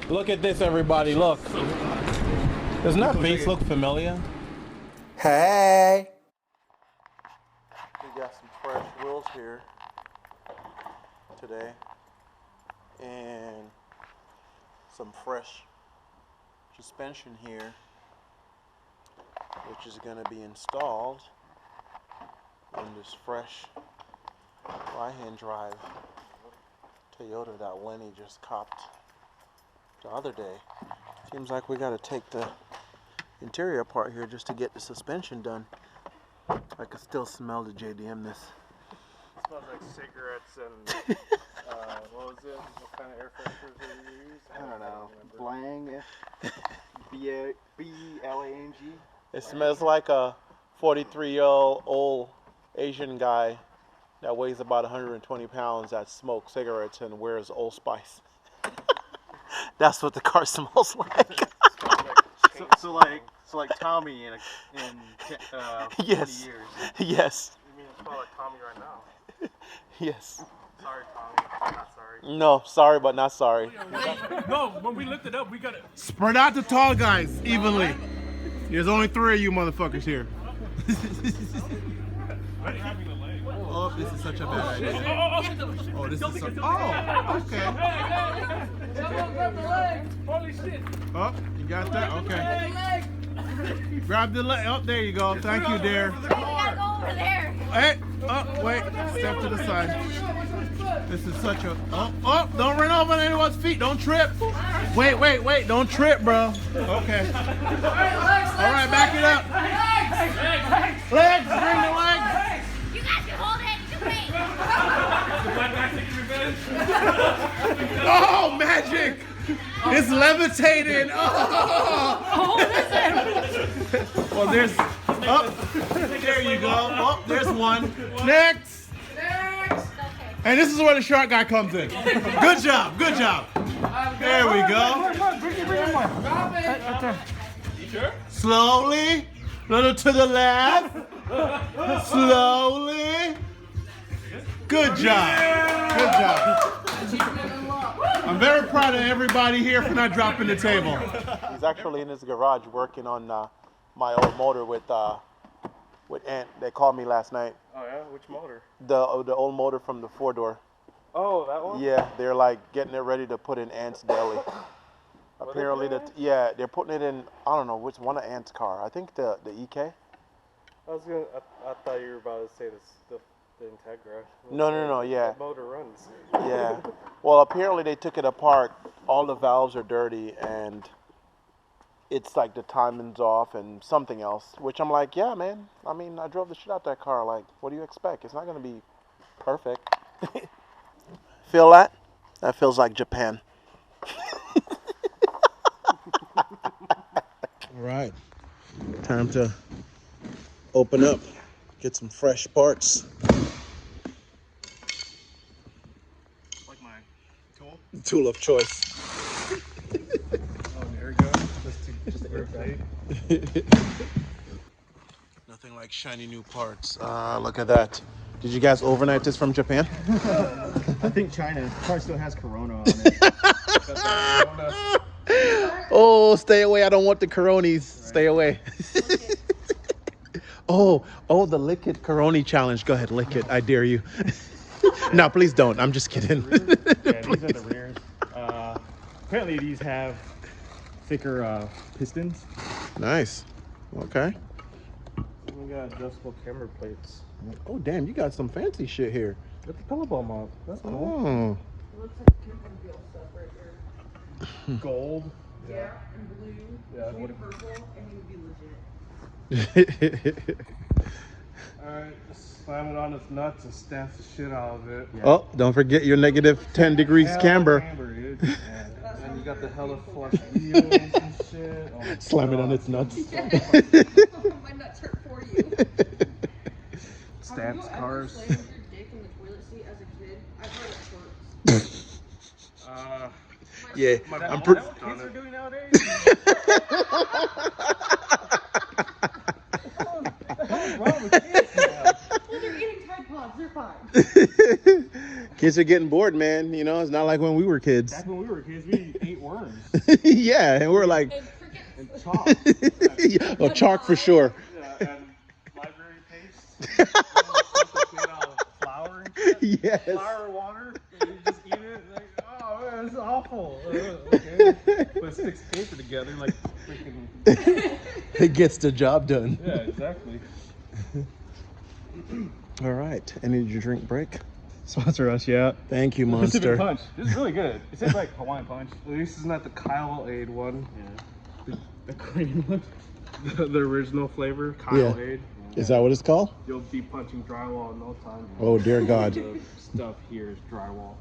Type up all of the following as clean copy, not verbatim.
Look at this, everybody. Look. Doesn't that face look familiar? Hey! We got some fresh wheels here today. And some fresh suspension here, which is going to be installed in this fresh right-hand drive Toyota that Lenny just copped the other day. Seems like we got to take the interior apart here just to get the suspension done. I can still smell the JDM-ness. It smells like cigarettes and what was it? What kind of air fresheners did you use? I don't know. Blang. B-L-A-N-G. It smells like a 43-year-old old Asian guy that weighs about 120 pounds that smokes cigarettes and wears Old Spice. That's what the car smells like. So like Tommy in 20 Yes. years. Yes. You mean it's smell like Tommy right now? Yes. Sorry, Tommy. Not sorry. No, sorry, but not sorry. No, when we looked it up, we got it. Spread out the tall guys evenly. There's only 3 of you motherfuckers here. Oh, this is such a bad idea. Oh, this is so. Oh, okay. Holy shit. Oh, you got that? Okay. Grab the leg. Oh, there you go. Thank you, dear. Go over there. Hey, oh, wait. Step to the side. This is such a. Oh, don't run over anyone's feet. Don't trip. Wait. Don't trip, bro. Okay. All right, back it up. Legs, bring the legs. You guys can hold it. Just wait. Oh, magic! It's levitating. Oh, well, there's. Oh, there you go. Oh, there's one. Next. And this is where the shark guy comes in. Good job. Good job. There we go. Slowly. Little to the left. Slowly. Good job. Good job. I'm very proud of everybody here for not dropping the table. He's actually in his garage working on my old motor with Ant. They called me last night. Oh yeah? Which motor? The old motor from the 4-door. Oh, that one? Yeah, they're like getting it ready to put in Ant's deli. Apparently, they're putting it in. I don't know which one of Ant's car. I think the EK. I thought you were about to say the Integra. No. Yeah. That motor runs. Yeah. Well, apparently they took it apart. All the valves are dirty, and it's like the timing's off and something else. Which I'm like, yeah, man. I mean, I drove the shit out that car. Like, what do you expect? It's not gonna be perfect. Feel that? That feels like Japan. All right. Time to open up. Get some fresh parts. Like my tool? Tool of choice. Oh, there we go. Just to irritate. Nothing like shiny new parts. Look at that. Did you guys overnight this from Japan? I think China probably still has Corona on it. Oh, stay away. I don't want the Coronis. Stay away. Oh, the lick it Corona challenge. Go ahead, lick it. I dare you. No, please don't. I'm just kidding. Yeah, these are the rears. Apparently these have thicker pistons. Nice. Okay. We got adjustable camber plates. Oh, damn. You got some fancy shit here. With the pillow bomb up. That's cool. Oh. It looks like Cuban Bill stuff right there. Gold. Yeah, and blue, Yeah, maybe what- purple, and he would be legit. Alright, just slam it on its nuts and stamp the shit out of it. Yeah. Oh, don't forget your negative 10 degrees camber. Dude. And you got the hella flush wheels and shit. Oh, Slam it on its nuts. My nuts hurt for you. Stamps cars. Have you ever slammed your dick in the toilet seat as a kid? I've heard it hurts. Yeah, I'm What kids are doing nowadays? What's wrong with kids now? Well, they're eating Tide Pods. They're fine. Kids are getting bored, man. You know, it's not like when we were kids. Back when we were kids, we ate worms. Yeah, and we're like, And chalk. oh, chalk for sure. Yeah, and library paste. And stuff that's made out of flour and stuff. Yes. Flour, water, and you just eat it. Like, oh man, it's awful. Okay. But it sticks paper together like freaking. It gets the job done. Yeah, exactly. All right. Any did you drink break? Sponsor us, yeah. Thank you, Pacific Monster. Punch. This is really good. It tastes like Hawaiian Punch. At least it's not the Kyle Aid one. Yeah. The Korean one. The original flavor, Kyle Yeah. Aid. Is that what it's called? You'll be punching drywall in no time. Oh, dear God. The stuff here is drywall.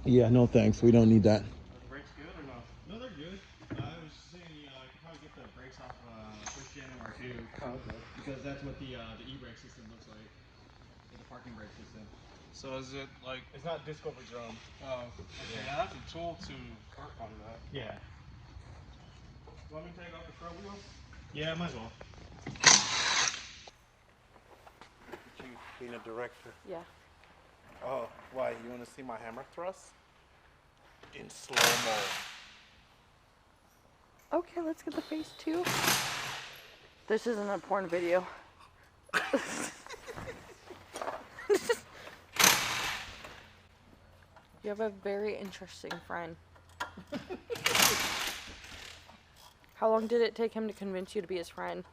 Yeah, no thanks. We don't need that. Are the brakes good or no? No, they're good. I was saying I could probably get the brakes off first gen MR2. Oh, okay. Because that's what the e-brake system looks like. The parking brake system. So is it like? It's not disc over drum. Oh, okay. Yeah. That's a tool to work on that. Yeah. Want me to take off the front wheels? Yeah, might as well. You being a director. Yeah. Oh, why? You want to see my hammer thrust? In slow-mo. Okay, let's get the face too. This isn't a porn video. You have a very interesting friend. How long did it take him to convince you to be his friend?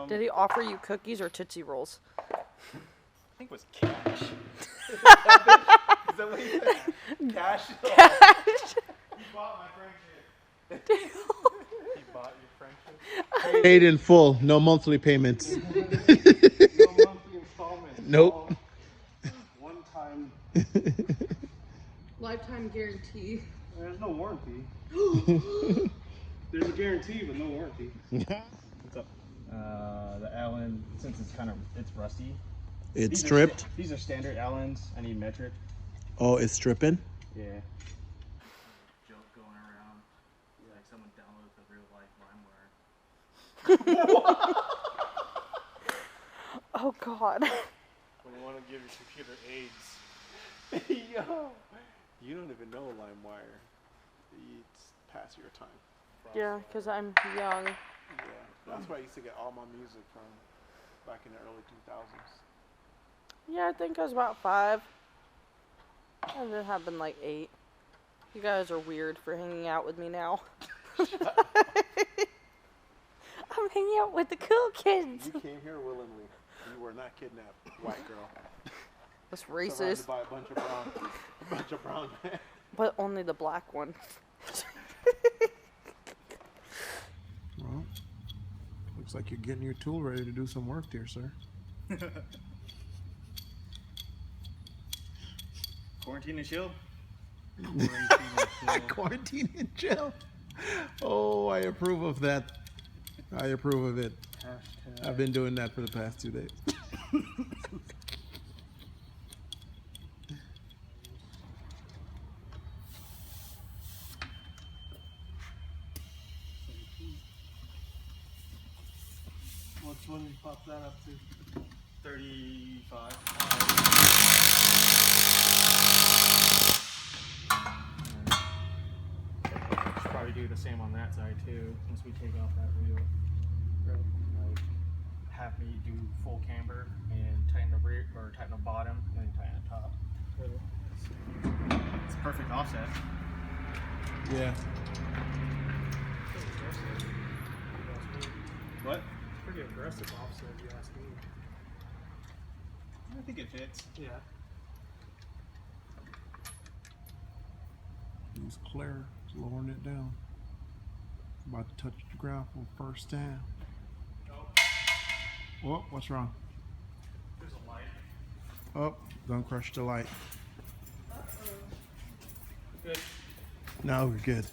Did he offer you cookies or Tootsie Rolls? I think it was cash. Is that what he said? Cash? Cash. You bought my friendship. He bought your friendship? Paid in full. No monthly payments. No monthly installments. Nope. One time. Lifetime guarantee. There's no warranty. There's a guarantee, but no warranty. What's up? The Allen, since it's rusty. It's These stripped? These are standard Allens. I need metric. Oh, it's stripping? Yeah. Joke going around. Like someone downloaded the real life LimeWire. Oh God. When you want to give your computer AIDS. Yo, you don't even know LimeWire. It's past your time. Yeah, because I'm young. Yeah, that's where I used to get all my music from back in the early 2000s. Yeah, I think I was about 5. And it happened like 8. You guys are weird for hanging out with me now. I'm hanging out with the cool kids. You came here willingly. You were not kidnapped, white girl. That's Surrounded racist. by a bunch of brown men. But only the black one. Well, looks like you're getting your tool ready to do some work there, sir. Quarantine and chill. Quarantine in jail. Oh, I approve of that. I approve of it. I've been doing that for the past 2 days. Which one popped that up to? 35. Should probably do the same on that side too. Once we take off that wheel, like have me do full camber and tighten the rear or tighten the bottom and then tighten the top. It's a perfect offset. Yeah. What? Pretty aggressive offset, if you ask me. I think it fits. Yeah. He's clear. He's lowering it down. About to touch the ground for first down. Oh, what's wrong? There's a light. Oh, don't crush the light. Good. No, we're good.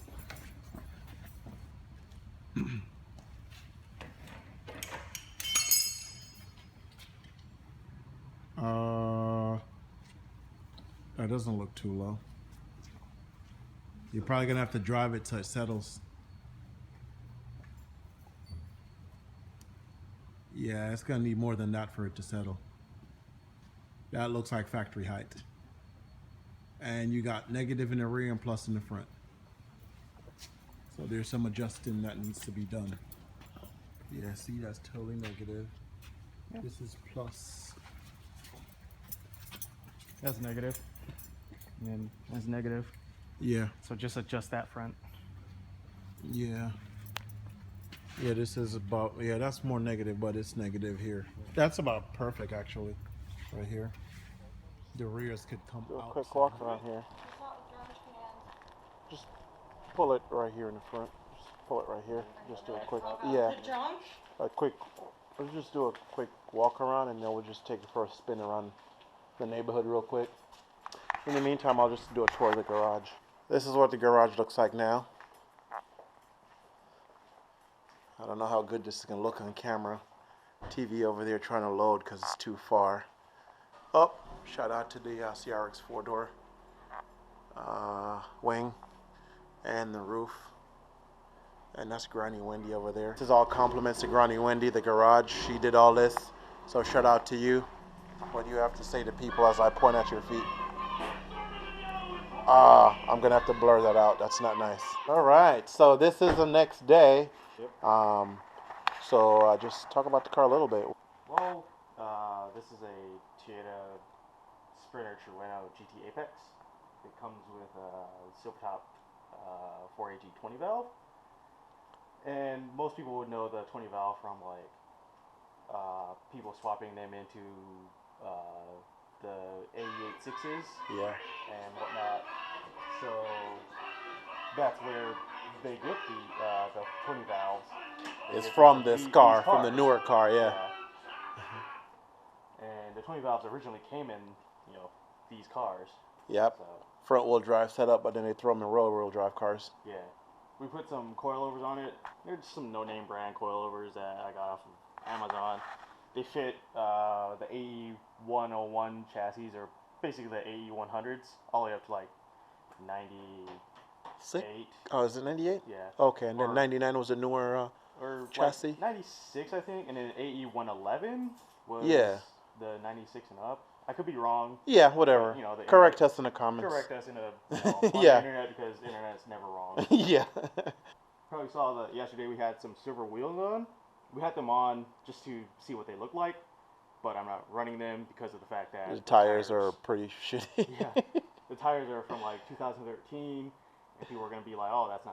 That doesn't look too low. You're probably gonna have to drive it till it settles. Yeah, it's gonna need more than that for it to settle. That looks like factory height. And you got negative in the rear and plus in the front. So there's some adjusting that needs to be done. Yeah, see, that's totally negative. This is plus. That's negative. And then that's negative. Yeah. So just adjust that front. Yeah. Yeah, this is about, yeah, that's more negative, but it's negative here. That's about perfect, actually, right here. The rears could come out. Quick walk around here. Just pull it right here in the front. Just pull it right here. Just do a quick, yeah. A quick, let's just do a quick walk around, and then we'll just take it for a spin around the neighborhood real quick. In the meantime, I'll just do a tour of the garage. This is what the garage looks like now. I don't know how good this is going to look on camera. TV over there trying to load because it's too far. Oh, shout out to the CRX 4-door wing and the roof. And that's Granny Wendy over there. This is all compliments to Granny Wendy, the garage. She did all this. So shout out to you. What do you have to say to people as I point at your feet? I'm going to have to blur that out. That's not nice. All right, so this is the next day. Yep. So just talk about the car a little bit. Well, this is a Toyota Sprinter Trueno GT Apex. It comes with a silver top 4AG 20 valve. And most people would know the 20 valve from like people swapping them into the 88.6s Yeah. and whatnot. So that's where they get the 20 valves. It's from this car, from the newer car, yeah. And the 20 valves originally came in, you know, these cars. Yep. So, Front wheel drive setup, but then they throw them in rear wheel drive cars. yeah. We put some coilovers on it. They're just some no-name brand coilovers that I got off of Amazon. They fit the AE101 chassis, or basically the AE100s, all the way up to like 98. Oh, is it 98? Yeah. Okay, and then 99 was a newer or chassis? Like 96, I think, and then AE111 was the 96 and up. I could be wrong. Yeah, whatever. But, you know, correct us in the comments. Correct us in on yeah. the internet, because the internet's never wrong. yeah. Probably saw that yesterday we had some silver wheels on. We had them on just to see what they look like, but I'm not running them because of the fact that the tires are pretty shitty. Yeah, the tires are from like 2013, and people are gonna be like, "Oh, that's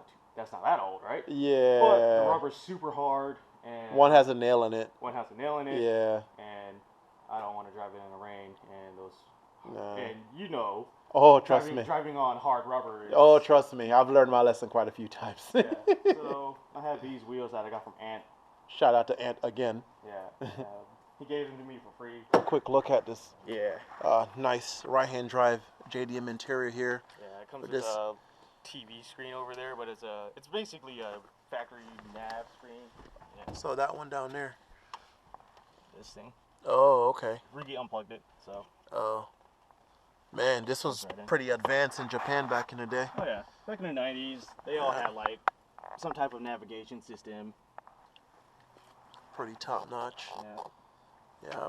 not that old, right?" Yeah. But the rubber's super hard, and one has a nail in it. One has a nail in it. Yeah. And I don't want to drive it in the rain, and those. No. And you know. Oh, trust me. Driving on hard rubber. Oh, trust me. I've learned my lesson quite a few times. Yeah. So I have these wheels that I got from Ant. Shout out to Ant again. Yeah. He gave them to me for free. A quick look at this. Yeah. Nice right-hand drive JDM interior here. Yeah, it comes with a TV screen over there, but it's basically a factory nav screen. Yeah. So that one down there. This thing. Oh, okay. Rigi unplugged it, so. Oh. Man, this was pretty advanced in Japan back in the day. Oh yeah, back in the 90s, they all had like some type of navigation system. Pretty top notch. Yeah. Yeah.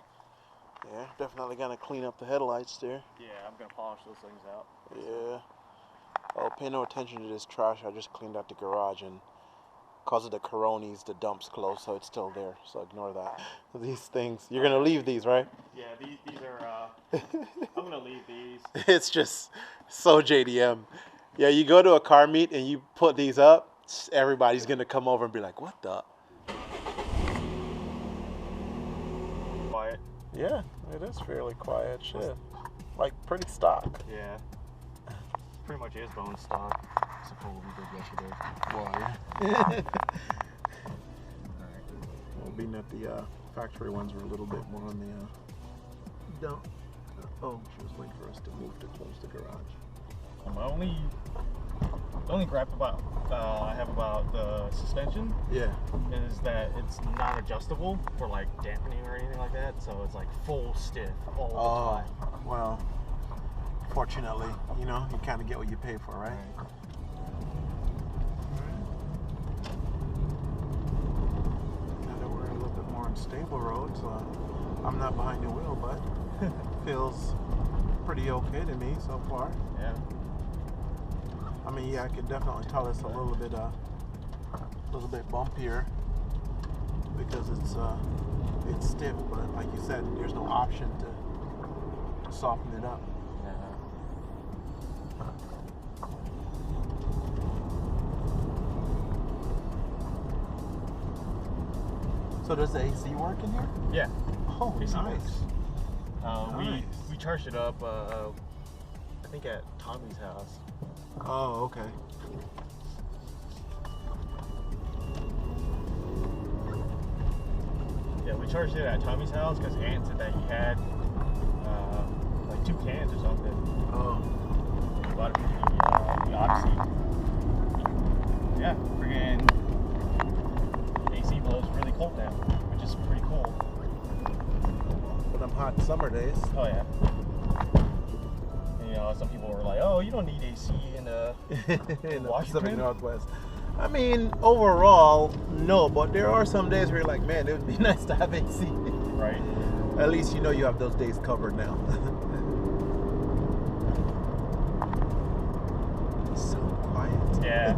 Yeah, definitely gonna clean up the headlights there. Yeah, I'm gonna polish those things out. Yeah. Oh, pay no attention to this trash. I just cleaned out the garage, and because of the coronis, the dump's closed, so it's still there. So ignore that. These things, you're gonna leave these, right? Yeah, these are. I'm gonna leave these. It's just so JDM. Yeah, you go to a car meet and you put these up, everybody's gonna come over and be like, "What the?" Quiet. Yeah, it is fairly quiet. Shit, like pretty stock. Yeah. Pretty much is bone stock. Except for what we did yesterday. Well, yeah. Well, being that the factory ones were a little bit more on the dump. Oh, she was waiting for us to move to close the garage. The only gripe about I have about the suspension is that it's not adjustable for like dampening or anything like that. So it's like full stiff all the time. Well, fortunately, you know, you kind of get what you pay for, right? Now that we're a little bit more on stable roads, I'm not behind the wheel, but feels pretty okay to me so far. Yeah. I mean, yeah, I can definitely tell it's a little bit a little bit bumpier because it's stiff. But like you said, there's no option to soften it up. So does the AC work in here? Yeah. Oh, AC nice. works. Nice. We charged it up. I think at Tommy's house. Oh, okay. Yeah, we charged it at Tommy's house because Aunt said that he had like 2 cans or something. Oh. We bought it from the Odyssey. Yeah, friggin' AC blows really cold now, which is pretty cool. For them hot summer days. Oh yeah. And, you know, some people were like, "Oh, you don't need AC in in the Washington?" Pacific Northwest. I mean, overall, no, but there are some days where you're like, man, it would be nice to have AC. Right. At least you know you have those days covered now. So quiet. Yeah,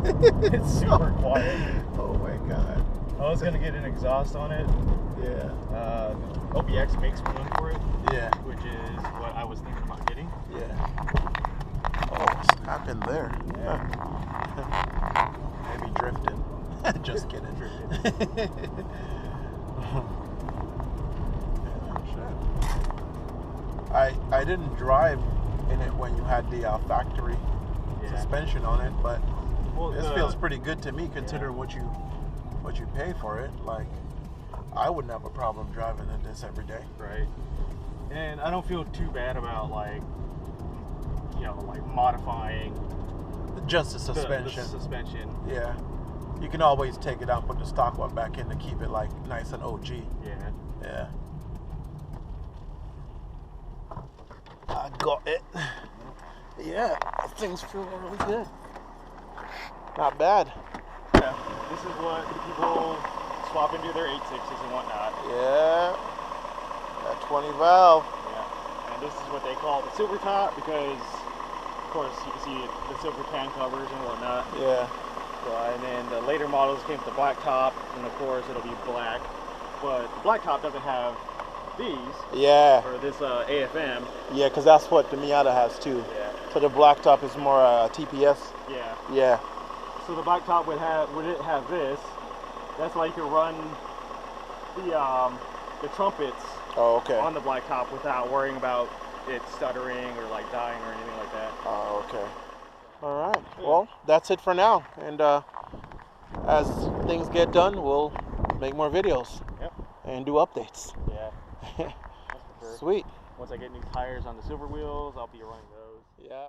it's super quiet. Oh my god. I was gonna get an exhaust on it. Yeah. OBX makes one for it. Yeah. Which is what I was thinking about getting. Yeah. Oh, what's happened there? Yeah. Maybe drifting. Just kidding. I didn't drive in it when you had the factory suspension on it, but this feels pretty good to me considering what you pay for it. Like, I wouldn't have a problem driving in this every day. Right. And I don't feel too bad about like modifying Just the suspension. The suspension. Yeah. You can always take it out, put the stock one back in to keep it like nice and OG. Yeah. Yeah. I got it. Yeah, things feel really good. Not bad. Yeah. This is what people swap into their 8.6s and whatnot. Yeah. That 20 valve. Yeah. And this is what they call the silver top because, of course, you can see the silver can covers and whatnot. Yeah. And then the later models came with the black top, and of course it'll be black. But the black top doesn't have these. Yeah. Or this AFM. Yeah, because that's what the Miata has too. Yeah. So the black top is more TPS. Yeah. Yeah. So the black top would it have this? That's why you can run the trumpets Oh, okay. on the black top without worrying about it stuttering or like dying or anything like that. Oh, okay. All right. Well, that's it for now. And as things get done, we'll make more videos. Yep. And do updates. Yeah. That's for sure. Sweet. Once I get new tires on the silver wheels, I'll be running those. Yeah.